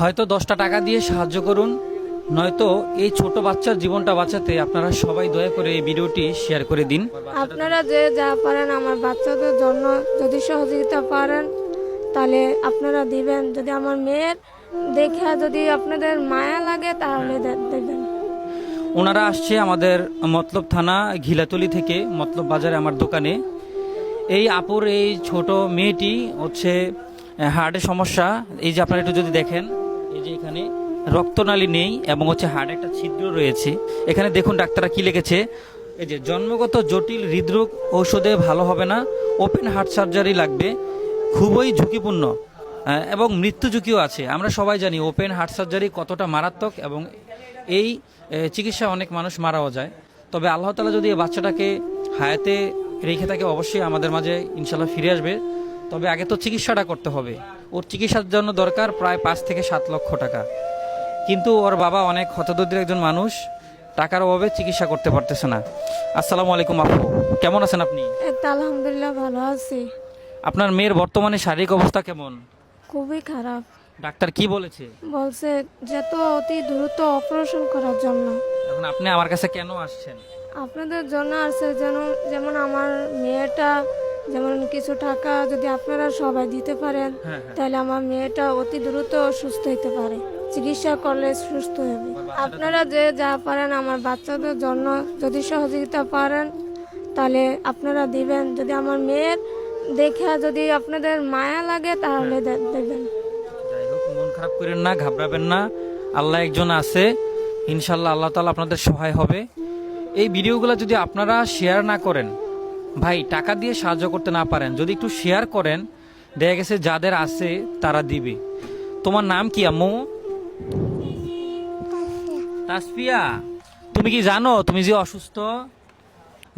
হয়তো 10টা টাকা দিয়ে সাহায্য করুন, নয়তো এই ছোট বাচ্চার জীবনটা বাঁচাতে আপনারা সবাই দয়া করে এই ভিডিওটি শেয়ার করে দিন। আপনারা যে যা পারেন আমার বাচ্চাদের জন্য যদি সহযোগিতা পারেন তাহলে আপনারা দিবেন। যদি আমার মেয়ের দেখে যদি আপনাদের মায়া লাগে তাহলে দেবেন। ওনারা আসছে আমাদের মতলব থানা ঘিলাতলি থেকে, মতলব বাজারে আমার দোকানে। এই আপুর এই ছোট মেয়েটি হচ্ছে হার্টের সমস্যা। এই যে আপনারা একটু যদি দেখেন, এই যে এখানে রক্তনালী নেই এবং হচ্ছে হার্টে একটা ছিদ্র রয়েছে। এখানে দেখুন ডাক্তাররা কি লিখেছে, এই যে জন্মগত জটিল হৃদরোগ ঔষধে ভালো হবে না, ওপেন হার্ট সার্জারি লাগবে, খুবই ঝুঁকিপূর্ণ এবং মৃত্যু ঝুঁকিও আছে। আমরা সবাই জানি ওপেন হার্ট সার্জারি কতটা মারাত্মক এবং এই চিকিৎসা অনেক মানুষ মারাও যায়। তবে আল্লাহ তাআলা যদি এই বাচ্চাটাকে হায়াতে রেখে থাকে অবশ্যই আমাদের মাঝে ইনশাল্লাহ ফিরে আসবে। তবে আগে তো চিকিৎসাটা করতে হবে। ওর চিকিৎসার জন্য দরকার প্রায় 5 থেকে 7 লক্ষ টাকা। কিন্তু ওর বাবা অনেক হতদরিদ্র একজন মানুষ, টাকার অভাবে চিকিৎসা করতে পারতেছে না। আসসালামু আলাইকুম আপু, কেমন আছেন আপনি? আলহামদুলিল্লাহ ভালো আছি। আপনার মেয়ের বর্তমানে শারীরিক অবস্থা কেমন? খুবই খারাপ। ডাক্তার কি বলেছে? বলছে যে তো অতি দ্রুত অপারেশন করার জন্য। এখন আপনি আমার কাছে কেন আসছেন? আপনাদের জন্য আছে যেমন আমার মেয়েটা, যেমন কিছু টাকা যদি আপনারা সবাই দিতে পারেন তাহলে আমার মেয়েটা অতি দ্রুত সুস্থ হতে পারে, চিকিৎসা করলে সুস্থ হবে। আপনারা যে যা পারেন আমার বাচ্চাদের জন্য যদি সহযোগিতা পারেন তাহলে আপনারা দিবেন। যদি আমার মেয়ের দেখে যদি আপনাদের মায়া লাগে তাহলে দেবেন। যাই হোক, মন খারাপ করেন না, ঘাবড়াবেন না, আল্লাহ একজন আছে, ইনশাল্লাহ আল্লাহ তাআলা আপনাদের সহায় হবে। এই ভিডিওগুলো যদি আপনারা শেয়ার না করেন, ভাই টাকা দিয়ে সাহায্য করতে না পারেন, যদি একটু শেয়ার করেন, দেখা গেছে যাদের আছে তারা দিবে। তোমার নাম কি আম্মু? তাসফিয়া, তুমি কি জানো তুমি যে অসুস্থ?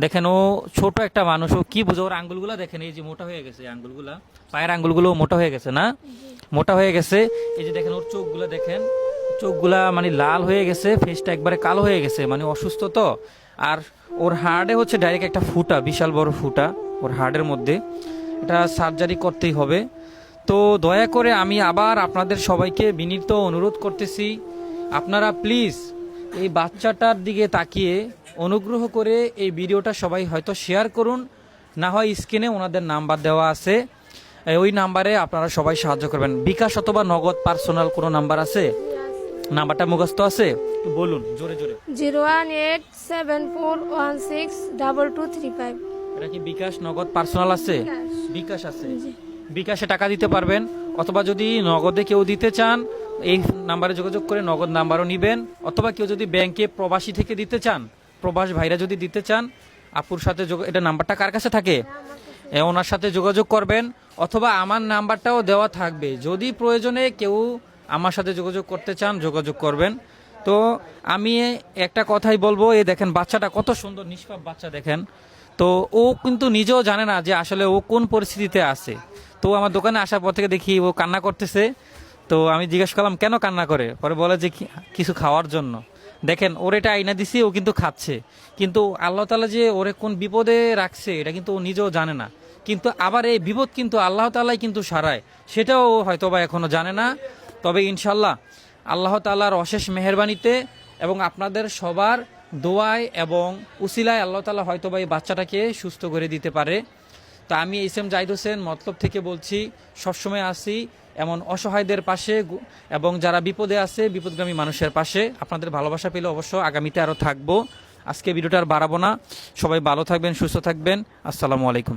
দেখেন ও ছোট একটা মানুষ, ও কি বুঝো? ওর আঙ্গুলগুলা দেখেন, এই যে মোটা হয়ে গেছে আঙ্গুলগুলা, পায়ের আঙ্গুলগুলো মোটা হয়ে গেছে না? মোটা হয়ে গেছে। এই যে দেখেন ওর চোখগুলা দেখেন, চোখগুলা মানে লাল হয়ে গেছে, ফেসটা একবারে কালো হয়ে গেছে, মানে অসুস্থ তো। আর ওর হার্টে হচ্ছে ডাইরেক্ট একটা ফুটা, বিশাল বড় ফুটা ওর হার্টের মধ্যে, এটা সার্জারি করতেই হবে। তো দয়া করে আমি আবার আপনাদের সবাইকে বিনীত অনুরোধ করতেছি, আপনারা প্লিজ এই বাচ্চাটার দিকে তাকিয়ে অনুগ্রহ করে এই ভিডিওটা সবাই হয়তো শেয়ার করুন, না হয় স্ক্রিনে ওনাদের নাম্বার দেওয়া আছে, ওই নাম্বারে আপনারা সবাই সাহায্য করবেন। বিকাশ অথবা নগদ পার্সোনাল কোনো নাম্বার আছে? নাম্বারটা মুখস্থ আছে? একটু বলুন জোরে জোরে। 01874162235। এটা কি বিকাশ নগদ পার্সোনাল আছে? বিকাশ আছে, বিকাশে টাকা দিতে পারবেন। অথবা যদি নগদে কেউ দিতে চান এই নাম্বারে যোগাযোগ করে নগদ নাম্বারও নিবেন। অথবা কেউ যদি ব্যাংকে প্রবাসী থেকে দিতে চান, প্রবাস ভাইরা যদি দিতে চান, আপুর সাথে এটা নাম্বারটা কার কাছে থাকে, ওনার সাথে যোগাযোগ করবেন। অথবা আমার নাম্বারটাও দেওয়া থাকবে, যদি প্রয়োজনে কেউ আমার সাথে যোগাযোগ করতে চান যোগাযোগ করবেন। তো আমি একটা কথাই বলবো, এই দেখেন বাচ্চাটা কত সুন্দর নিষ্পাপ বাচ্চা দেখেন। তো ও কিন্তু নিজেও জানে না যে আসলে ও কোন পরিস্থিতিতে আছে। তো আমার দোকানে আসার পর থেকে দেখি ও কান্না করতেছে। তো আমি জিজ্ঞেস করলাম কেন কান্না করে, পরে বলে যে কিছু খাওয়ার জন্য। দেখেন ওর এটা আইনা দিছি, ও কিন্তু খাচ্ছে। কিন্তু আল্লাহ তাআলা যে ওরে কোন বিপদে রাখছে এটা কিন্তু ও নিজেও জানে না। কিন্তু আবার এই বিপদ কিন্তু আল্লাহ তাআলাই কিন্তু সারায়, সেটাও হয়তো বা এখনো জানে না। তবে ইনশাল্লাহ আল্লাহ তাআলার অশেষ মেহেরবানিতে এবং আপনাদের সবার দোয়ায় এবং উসিলায় আল্লাহ তাআলা হয়তো বা এই বাচ্চাটাকে সুস্থ করে দিতে পারে। তো আমি এসএম জাহিদ হোসেন মতলব থেকে বলছি, সবসময় আসি এমন অসহায়দের পাশে এবং যারা বিপদে আছে, বিপদগামী মানুষের পাশে। আপনাদের ভালোবাসা পেলে অবশ্য আগামীতে আরও থাকবো। আজকে ভিডিওটা আর বাড়াবো না, সবাই ভালো থাকবেন, সুস্থ থাকবেন। আসসালামু আলাইকুম।